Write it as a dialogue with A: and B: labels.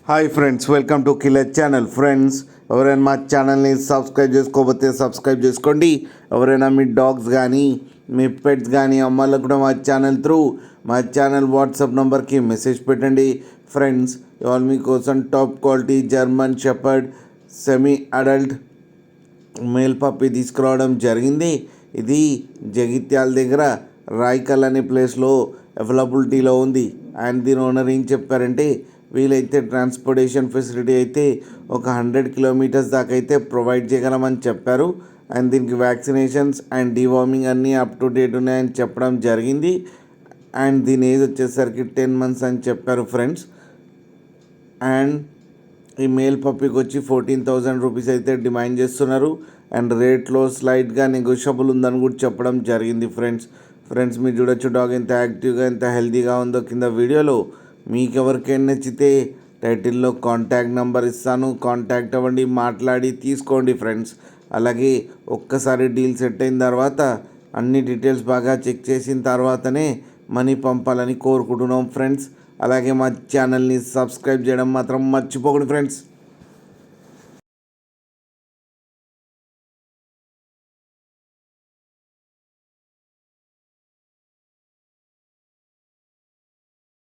A: Hi friends, welcome to killer channel. Friends, ఎవరైనా మా ఛానల్ని సబ్స్క్రైబ్ చేసుకోకపోతే సబ్స్క్రైబ్ చేసుకోండి. ఎవరైనా మీ డాగ్స్ కానీ మీ పెట్స్ కానీ అమ్మాయిలకు కూడా మా ఛానల్ వాట్సాప్ నెంబర్కి మెసేజ్ పెట్టండి. ఫ్రెండ్స్, ఇవాళ మీకోసం top quality German shepherd semi adult male puppy తీసుకురావడం జరిగింది. ఇది జగిత్యాల దగ్గర రాయికల్ అనే ప్లేస్లో అవైలబిలిటీలో ఉంది. అండ్ దీని ఓనర్ ఏం చెప్పారంటే, వీలైతే ట్రాన్స్పోర్టేషన్ ఫెసిలిటీ అయితే ఒక 100 కిలోమీటర్స్ దాకా అయితే ప్రొవైడ్ చేయగలమని చెప్పారు. అండ్ దీనికి వ్యాక్సినేషన్స్ అండ్ డివార్మింగ్ అన్నీ అప్ టు డేట్ ఉన్నాయని చెప్పడం జరిగింది. అండ్ దీని ఏజ్ వచ్చేసరికి 10 months అని చెప్పారు ఫ్రెండ్స్. అండ్ ఈ మేల్ పప్పీకి వచ్చి 14,000 రూపీస్ అయితే డిమాండ్ చేస్తున్నారు. అండ్ రేట్లో స్లైట్గా నెగోషియబుల్ ఉందని కూడా చెప్పడం జరిగింది. ఫ్రెండ్స్ మీరు చూడొచ్చు డాగ్ ఎంత యాక్టివ్గా ఎంత హెల్తీగా ఉందో కింద వీడియోలో. మీకు ఎవరికైనా నచ్చితే టైటిల్లో కాంటాక్ట్ నెంబర్ ఇస్తాను, కాంటాక్ట్ అవ్వండి, మాట్లాడి తీసుకోండి ఫ్రెండ్స్. అలాగే ఒక్కసారి డీల్ సెట్ అయిన తర్వాత అన్ని డీటెయిల్స్ బాగా చెక్ చేసిన తర్వాతనే మనీ పంపాలని కోరుకుంటున్నాం ఫ్రెండ్స్. అలాగే మా ఛానల్ని సబ్స్క్రైబ్ చేయడం మాత్రం మర్చిపోకండి ఫ్రెండ్స్.